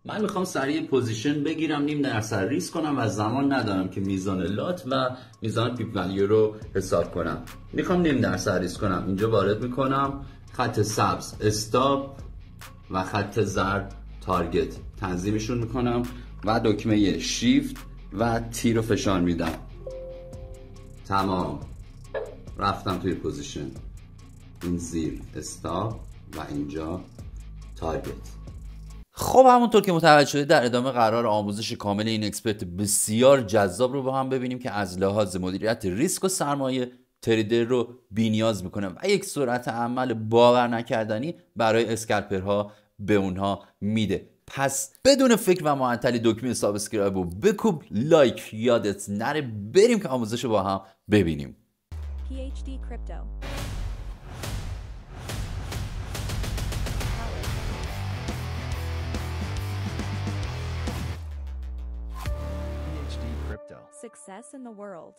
من میخوام سریع پوزیشن بگیرم، نیم درصد ریسک کنم و زمان ندارم که میزان لات و میزان پیپ ولیو رو حساب کنم. میخوام نیم درصد ریسک کنم. اینجا وارد میکنم، خط سبز استاپ و خط زرد تارگت تنظیمشون میکنم و دکمه شیفت و تی رو فشار میدم. تمام، رفتم توی پوزیشن. این زیر استاپ و اینجا تارگت. خب همونطور که متوجه شدید در ادامه قرار آموزش کامل این اکسپرت بسیار جذاب رو با هم ببینیم که از لحاظ مدیریت ریسک و سرمایه تریدر رو بی‌نیاز میکنه و یک سرعت عمل باور نکردنی برای اسکالپرها به اونها میده. پس بدون فکر و معطلی دکمه سابسکرایب رو بکوب، لایک یادت نره، بریم که آموزش رو با هم ببینیم. PhD Crypto. PhD Crypto. Success in the world.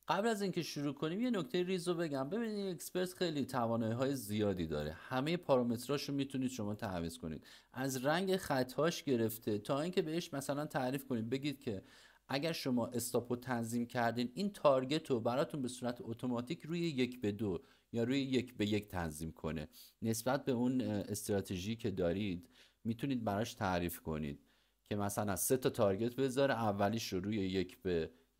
قبل از اینکه شروع کنیم یه نکته ریز رو بگم. ببینید این اکسپرت خیلی توانایی‌های زیادی داره. همه پارامتراشو میتونید شما تعویض کنید، از رنگ خطاش گرفته تا اینکه بهش مثلا تعریف کنید، بگید که اگر شما استاپو تنظیم کردین این تارگت رو براتون به صورت اتوماتیک روی 1:2 یا روی 1:1 تنظیم کنه. نسبت به اون استراتژی که دارید میتونید براش تعریف کنید که مثلا 3 تا تارگت بذاره، اولیش رو روی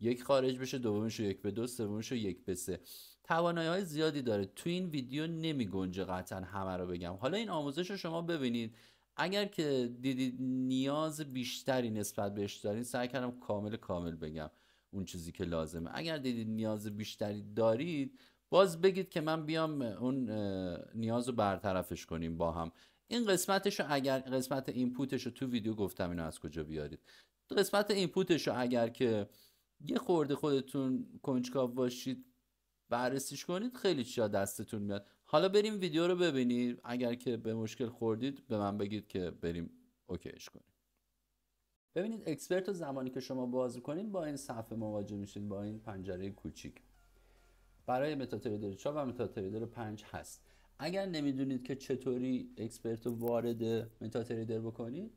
1:1 خارج بشه، دومیش رو 1:2، سومیش رو 1:3. توانایی‌های زیادی داره. تو این ویدیو نمی گنجه قطعا همه رو بگم. حالا این آموزش رو شما ببینید، اگر که دیدید نیاز بیشتری نسبت بهش دارید، سعی کردم کامل بگم اون چیزی که لازمه. اگر دیدید نیاز بیشتری دارید باز بگید که من بیام اون نیاز رو برطرفش کنیم با هم. این قسمتش رو اگر قسمت اینپوتش رو تو ویدیو گفتم اینو از کجا بیارید. قسمت اینپوتش رو اگر که یه خورده خودتون کنجکاو باشید بررسیش کنید خیلی چیزا دستتون میاد. حالا بریم ویدیو رو ببینید، اگر که به مشکل خوردید به من بگید که بریم اوکیش کنیم. ببینید اکسپرت رو زمانی که شما باز کنید با این صفحه مواجه میشید، با این پنجره کوچیک. برای متاتریدر 4 و متاتریدر 5 هست. اگر نمیدونید که چطوری اکسپرت رو وارد متاتریدر بکنید،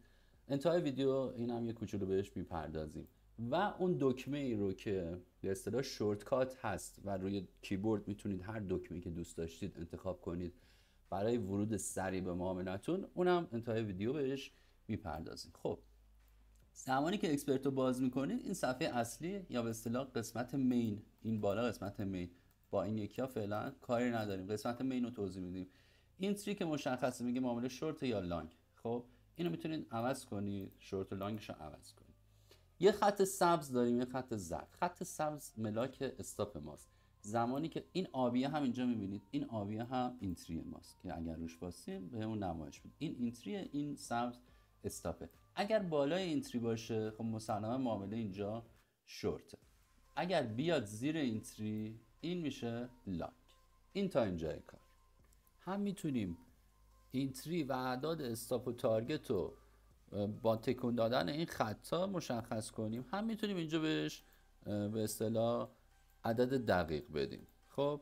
انتهای ویدیو این هم یه کوچولو بهش میپردازیم. و اون دکمه ای رو که به اصطلاح شورتکات هست و روی کیبورد میتونید هر دکمه‌ای که دوست داشتید انتخاب کنید برای ورود سریع به معاملتون، اونم انتهای ویدیو بهش میپردازیم. خب زمانی که اکسپرت رو باز میکنید این صفحه اصلی یا به اصطلاح قسمت مین، این بالا قسمت مین، با این یکی ها فعلا کاری نداریم، قسمت مین رو توضیح میدیم. این تری که مشخصه میگه معامله شورت یا لانگ. خب اینو میتونید عوض کنید، شورت و لانگش رو عوض کنید. یه خط سبز داریم، یه خط زرد. خط سبز ملاک استاپ ماست. زمانی که این آبیه هم اینجا میبینید، این آبیه هم اینتری ماست که اگر روش باسیم به اون نمایش میده. این اینتری، این سبز استاپه. اگر بالای اینتری باشه خب مسلما معامله اینجا شورته. اگر بیاد زیر اینتری این میشه لانگ. این تا اینجای کار. هم میتونیم اینتری و اعداد استاپ و تارگت رو با تکون دادن این خطا مشخص کنیم، هم میتونیم اینجا بهش به اصطلاح عدد دقیق بدیم. خب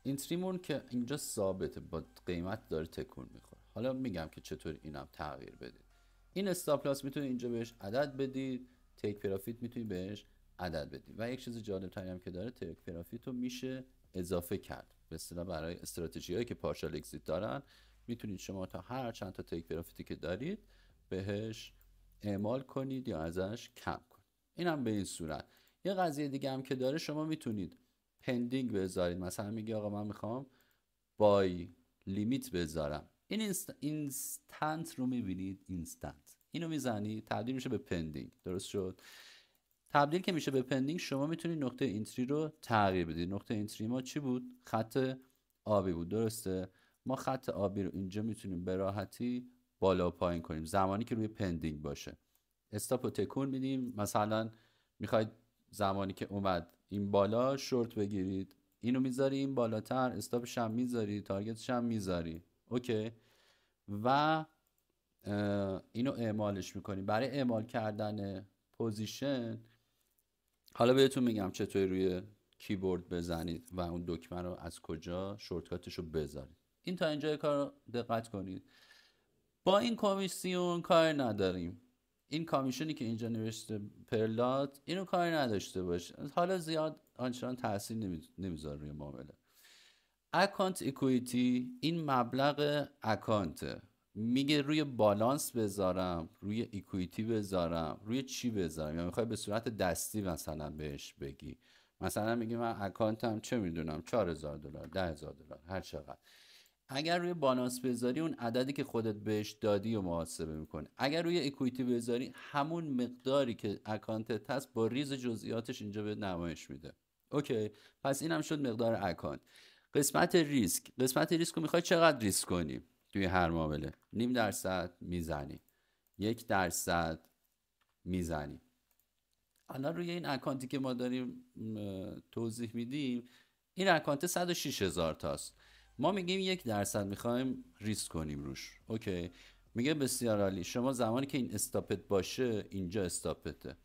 اینتریمون که اینجا ثابته با قیمت داره تکون میخوره. حالا میگم که چطور اینم تغییر بدید. این استاپ لاس میتونید اینجا بهش عدد بدید، تیک پرافیت میتونید بهش عدد بدید. و یک چیز جالب تری هم که داره، تیک پرافیت رو میشه اضافه کرد. به اصطلاح برای استراتژی هایی که پارشال اکزیت دارن میتونید شما تا هر چند تا تیک پرافیتی که دارید بهش اعمال کنید یا ازش کم کنید. اینم به این صورت. یه قضیه دیگه هم که داره، شما میتونید پندینگ بذارید. مثلا میگه آقا من میخوام بای لیمیت بذارم. این اینستنت رو میبینید، اینستنت اینو میزنید تبدیل میشه به پندینگ. درست شد؟ تبدیل که میشه به پندینگ شما میتونید نقطه اینتری رو تغییر بدید. نقطه اینتری ما چی بود؟ خط آبی بود. درسته؟ ما خط آبی رو اینجا میتونیم به راحتی بالا و پایین کنیم زمانی که روی پندینگ باشه. استاپ رو تکون میدیم. مثلا میخواید زمانی که اومد این بالا شورت بگیرید، اینو میذاری این بالاتر، استاپش هم میذاری، تارگتش هم میذاری. اوکی. و اینو اعمالش میکنیم. برای اعمال کردن پوزیشن حالا بهتون میگم چطوری روی کیبورد بزنید و اون دکمه رو از کجا شورتکاتش رو بذارید. این تا اینجای کار رو دقت کنید. با این کمیسیون کار نداریم. این کامیشنی که اینجا نوشته پرلات، اینو کار نداشته باش، حالا زیاد آنچنان تاثیر نمیذاره روی معامله. اکانت اکویتی، این مبلغ اکانته، میگه روی بالانس بذارم، روی اکویتی بذارم، روی چی بذارم. یا میخوای به صورت دستی مثلا بهش بگی، مثلا میگی من اکانتم چه میدونم $4000 $10,000 هر چقدر. اگر روی بالانس بذاری اون عددی که خودت بهش دادی و محاسبه میکنه. اگر روی اکویتی بذاری همون مقداری که اکانتت هست با ریز جزئیاتش اینجا به نمایش میده. اوکی، پس این هم شد مقدار اکانت. قسمت ریسک رو میخوای چقدر ریسک کنی توی هر معامله؟ 0.5% میزنی، 1% میزنی. الان روی این اکانتی که ما داریم توضیح میدیم، این اکانت 106,000 تاست. ما میگیم 1% میخوایم ریسک کنیم روش. اوکی، میگه بسیار عالی، شما زمانی که این استاپت باشه اینجا استاپته.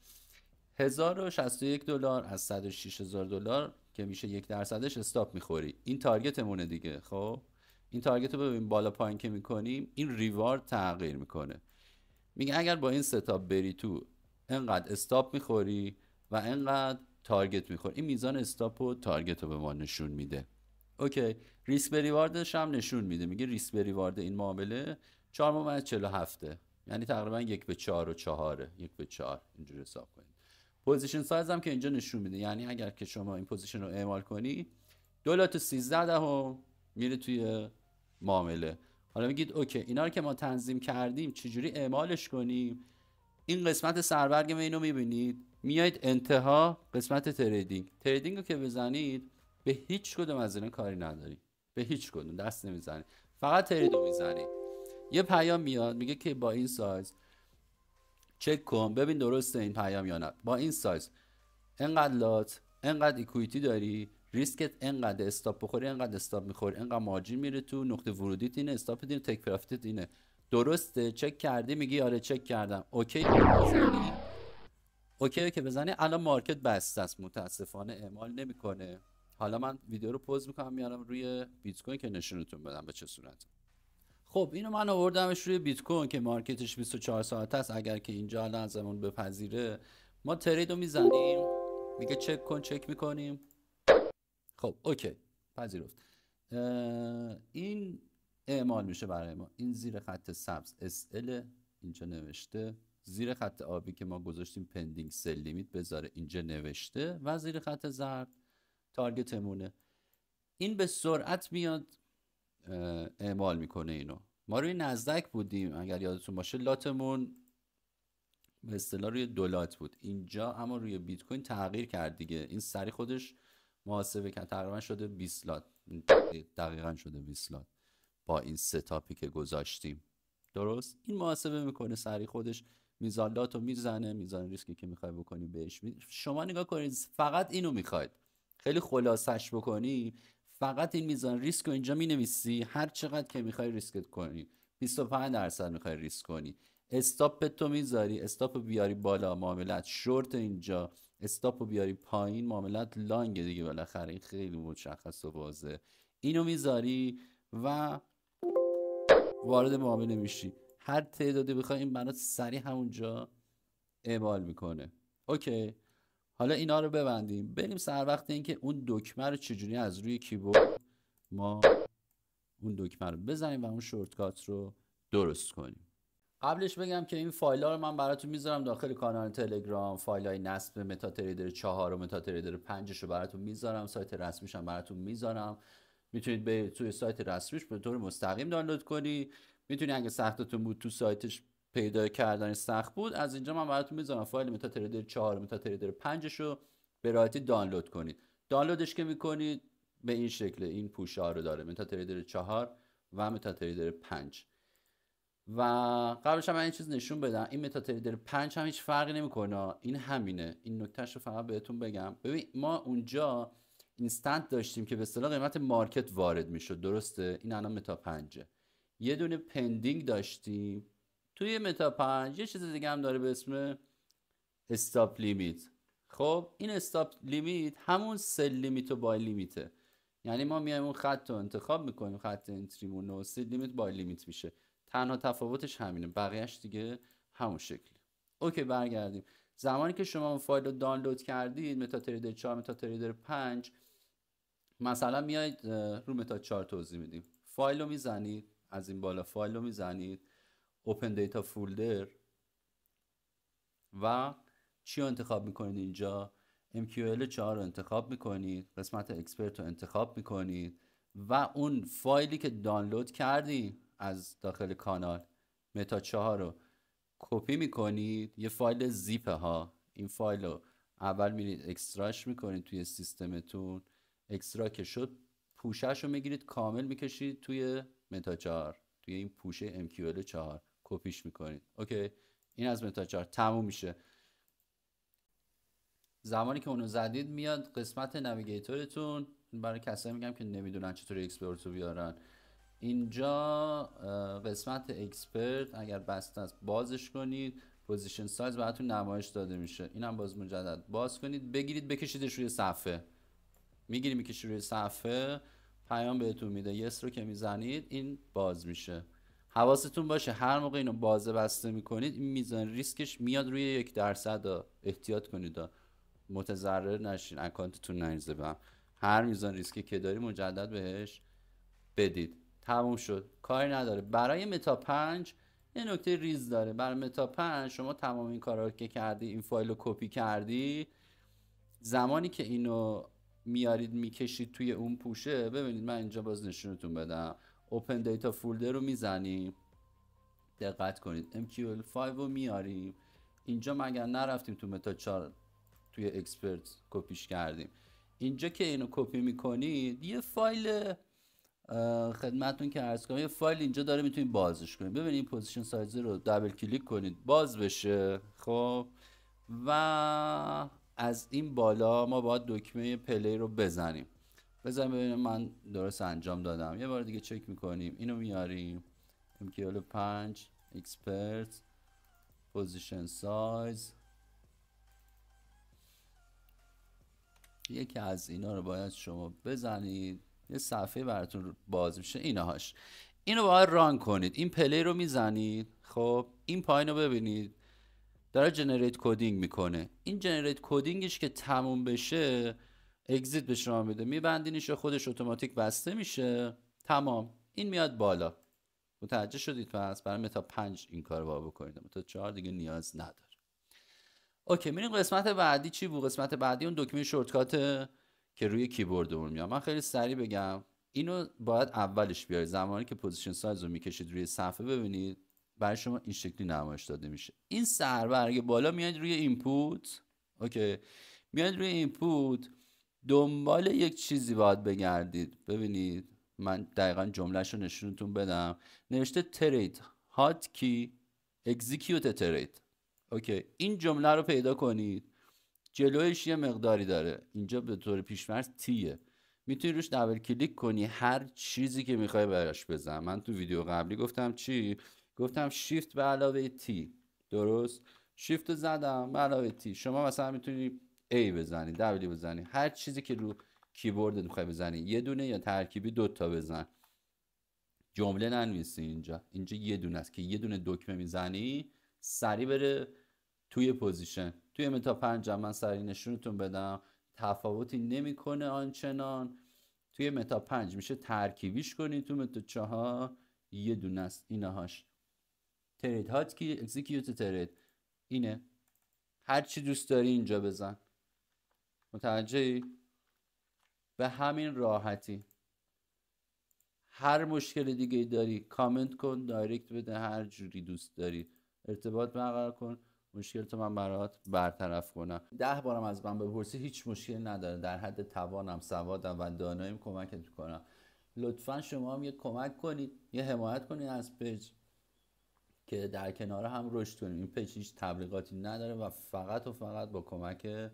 $1061 از $106,000 که میشه 1%ش استاپ میخوری. این تارگتمونه دیگه. خب این تارگت رو ببین بالا پایین که میکنیم این ریوارد تغییر میکنه. میگه اگر با این ستاپ بری تو انقدر استاپ میخوری و انقدر تارگت میخوری. این میزان استاپ و تارگت رو به ما نشون میده. اوکی، ریسک به ریواردش هم نشون میده. میگه ریسک به ریوارد این معامله 4.47، یعنی تقریبا 1/4 و 4، 1/4 اینجوری حساب کنید. پوزیشن سایز هم که اینجا نشون میده، یعنی اگر که شما این پوزیشن رو اعمال کنی $2.13 میره توی معامله. حالا میگید اوکی، اینا رو که ما تنظیم کردیم چجوری اعمالش کنیم؟ این قسمت سربرگ اینو میبینید، میایید انتها قسمت تریدینگ رو که بزنید به هیچ کدوم از اینا کاری نداری، به هیچ کدوم دست نمیزنی، فقط ترید رو میزنی. یه پیام میاد میگه که با این سایز چک کن ببین درسته این پیام یا نه. با این سایز انقدر لات، انقدر اکویتی داری، ریسکت انقدر، استاپ بخوری انقدر استاپ میخوری، انقدر مارجین میره تو، نقطه ورودیت اینه، استاپت اینه، تک پرافتت اینه. درسته چک کردی؟ میگی آره چک کردم. اوکی بزنی، اوکی که بزنی. الان مارکت بسته است، متاسفانه اعمال نمیکنه. حالا من ویدیو رو پوز میکنم میارم روی بیت کوین که نشونتون بدم به چه صورت. خب اینو من آوردمش روی بیت کوین که مارکتش 24 ساعت است. اگر که اینجا الان ازمون بپذیره ما ترید رو میزنیم، میگه چک کن، چک میکنیم. خب اوکی پذیرفت. این اعمال میشه برای ما. این زیر خط سبز SL اینجا نوشته، زیر خط آبی که ما گذاشتیم پندینگ سل لیمیت بذاره اینجا نوشته، و زیر خط زرد تارگتمونه. این به سرعت میاد اعمال میکنه اینو. ما روی نزدک بودیم اگر یادتون باشه، لاتمون به اصطلاح روی $2 بود اینجا، اما روی بیت کوین تغییر کرد دیگه. این سری خودش محاسبه کرد، تقریبا شده 20 لات، دقیقاً شده 20 لات با این ستاپی که گذاشتیم. درست این محاسبه میکنه سری خودش، میزان لاتو میزنه، میزان ریسکی که میخوای بکنی بهش شما نگاه کنید، فقط اینو میخواید خیلی خلاصش بکنی، فقط این میزان ریسک رو اینجا مینویسی، هر چقدر که میخوای ریسکت کنی. 25% میخوای ریسک کنی، استاپ تو میذاری، استاپ بیاری بالا معاملت شورت، اینجا استاپ بیاری پایین معاملت لانگ دیگه. بالاخره این خیلی مشخص و واضحه. اینو میذاری و وارد معامله میشی، هر تعدادی بخوای این برات سریع همونجا اعمال میکنه. اوکی، حالا اینا رو ببندیم، بریم سر وقت اینکه اون دکمه رو چجوری از روی کیبورد ما اون دکمه رو بزنیم و اون شورتکات رو درست کنیم. قبلش بگم که این فایل ها رو من براتون میذارم داخل کانال تلگرام، فایل های نصب متا تریدر 4 و متا تریدر 5 رو براتون میذارم، سایت رسمیش هم براتون میذارم. میتونید به توی سایت رسمیش به طور مستقیم دانلود کنی. میتونید اگه سختتون بود تو سایتش پیدا کردن سخت بود، از اینجا من براتون میذارم فایل متا تریدر 4 و متا تریدر 5 رو به راحتی دانلود کنید. دانلودش که میکنید به این شکل این پوشه ها رو داره، متا تریدر 4 و متا تریدر 5. و قبلش هم من این چیز نشون بدم، این متا تریدر 5 هم هیچ فرقی نمیکنه، این همینه. این نکتهش رو فقط بهتون بگم. ببین ما اونجا اینستنت داشتیم که به اصطلاح قیمت مارکت وارد میشد، درسته؟ این الان متا 5. یه دونه پندینگ داشتیم توی متا 5. یه چیز دیگه هم داره به اسم استاپ لیمیت. خب این استاپ لیمیت همون سل لیمیت و بای لیمیته، یعنی ما میایم اون خط رو انتخاب میکنیم، خط انتریمون و سل لیمیت بای لیمیت میشه. تنها تفاوتش همینه، بقیهش دیگه همون شکلی. اوکی برگردیم. زمانی که شما اون فایل رو دانلود کردید، متاتریدر 4 متاتریدر 5 مثلا میایید رو متا 4 توضیح میدیم، فایل رو میزنید، از این بالا فایل رو میزنید، اوپن دیتا فولدر و چی رو انتخاب میکنید اینجا؟ MQL 4 رو انتخاب میکنید، قسمت اکسپرت رو انتخاب میکنید و اون فایلی که دانلود کردی از داخل کانال متا 4 رو کپی میکنید، یه فایل زیپه ها. این فایل رو اول میرید اکستراش میکنید توی سیستمتون، اکسترا که شد پوشش رو میگیرید کامل میکشید توی متا 4، توی این پوشه MQL 4 کپیش میکنید. اوکی این از متا 4 تموم میشه. زمانی که اونو زدید میاد قسمت نویگیتورتون. برای کسایی میگم که نمیدونن چطوری اکسپرت رو بیارن، اینجا قسمت اکسپرت اگر بسته است بازش کنید، پوزیشن سایز براتون نمایش داده میشه، اینم باز مجدد باز کنید، بگیرید بکشیدش روی صفحه. میکشید روی صفحه، پیام بهتون میده، یس رو که میزنید این باز میشه. حواستون باشه هر موقع اینو باز بسته میکنید این میزان ریسکش میاد روی 1%. احتیاط کنید متضرر نشین، اکانتتون نریزه به هم. هر میزان ریسکی که داری مجدد بهش بدید. تموم شد، کاری نداره. برای متا 5 یه نکته ریز داره. برای متا 5 شما تمام این کارا رو که کردی، این فایل رو کپی کردی، زمانی که اینو میارید میکشید توی اون پوشه، ببینید من اینجا باز نشونتون بدم، اوپن دیتا فولدر رو میزنیم، دقت کنید MQL 5 رو میاریم اینجا، مگر نرفتیم تو متا 4 توی اکسپرت کپیش کردیم. اینجا که اینو کپی میکنید یه فایل خدمتتون که عرض کنم، یه فایل اینجا داره میتونید بازش کنید. ببینید پوزیشن سایز رو دابل کلیک کنید باز بشه. خب و از این بالا ما باید دکمه پلی رو بزنیم ببینیم من درست انجام دادم. یه بار دیگه چک میکنیم، اینو میاریم MQL 5 اکسپرت پوزیشن سایز، یکی از اینا رو باید شما بزنید، یه صفحه براتون باز میشه. اینو باید ران کنید. این پلی رو میزنید. خب این پایین رو ببینید داره جنریت کدینگ میکنه. این جنریت کدینگش که تموم بشه اگزیت به شما میده، میبندینش و خودش اتوماتیک بسته میشه. تمام، این میاد بالا. متوجه شدید؟ پس برای متا 5 این کار رو بکنید، متا 4 دیگه نیاز نداره. اوکی میریم قسمت بعدی. چی بود قسمت بعدی؟ اون دکمه شورتکات که روی کیبوردمون میاد. من خیلی سریع بگم، اینو باید اولش بیارید. زمانی که پوزیشن سایز رو میکشید روی صفحه، ببینید برای شما این شکلی نمایش داده میشه. این سربرگ بالا میاد روی اینپوت. اوکی میاد روی اینپوت، دنبال یک چیزی باید بگردید. ببینید من دقیقا جملهش رو نشونتون بدم، نوشته ترید هات کی اکزیکیوت ترید. اوکی این جمله رو پیدا کنید، جلویش یه مقداری داره، اینجا به طور پیش‌فرض تیه، میتونی روش دبل کلیک کنی هر چیزی که میخوای براش بزن. من تو ویدیو قبلی گفتم چی؟ گفتم شیفت به علاوه تی، درست؟ شیفت زدم به علاوه تی. شما مثلا میتونی A بزنی، W بزنی، هر چیزی که رو کیبوردت میخوای بزنی، یه دونه یا ترکیبی 2 تا بزن. جمله ننویسی اینجا یه دونه است که یه دونه دکمه میزنی سریع بره توی پوزیشن. توی متا 5 من سریع نشونتون بدم، تفاوتی نمیکنه آنچنان. توی متا 5 میشه ترکیبیش کنی، تو متا 4 یه دونه است. اینهاش ترید هات کی اکزیکیوت ترید، اینه. هر چی دوست داری اینجا بزن. متوجهی؟ به همین راحتی. هر مشکل دیگه داری کامنت کن، دایرکت بده، هر جوری دوست داری ارتباط برقرار کن، مشکلتو من برات برطرف کنم. 10 بارم از من بپرسی هیچ مشکلی نداره، در حد توانم، سوادم و داناییم کمکت کنم. لطفا شما هم یه کمک کنید، یه حمایت کنید از پیج که در کنار هم رشد کنیم. این پیج هیچ تبلیغاتی نداره و فقط با کمک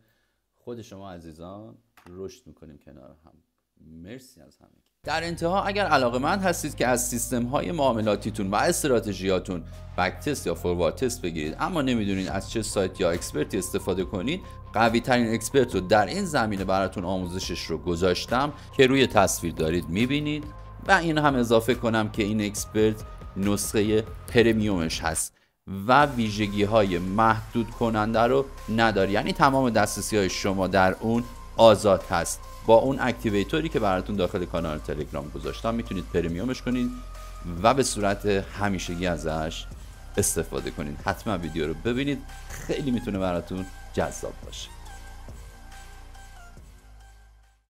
خود شما عزیزان رشد میکنیم کنار هم. مرسی از همه. در انتها اگر علاقه‌مند هستید که از سیستم‌های معاملاتیتون و استراتژیاتون بک تست یا فوروارد تست بگیرید اما نمیدونید از چه سایت یا اکسپرتی استفاده کنید، قوی ترین اکسپرت رو در این زمینه براتون آموزشش رو گذاشتم که روی تصویر دارید میبینید. و این هم اضافه کنم که این اکسپرت نسخه پرمیومش هست و ویژگی های محدود کننده رو نداره، یعنی تمام دسترسی های شما در اون آزاد هست. با اون اکتیویتوری که براتون داخل کانال تلگرام گذاشتم میتونید پرمیومش کنید و به صورت همیشگی ازش استفاده کنید. حتما ویدیو رو ببینید، خیلی میتونه براتون جذاب باشه.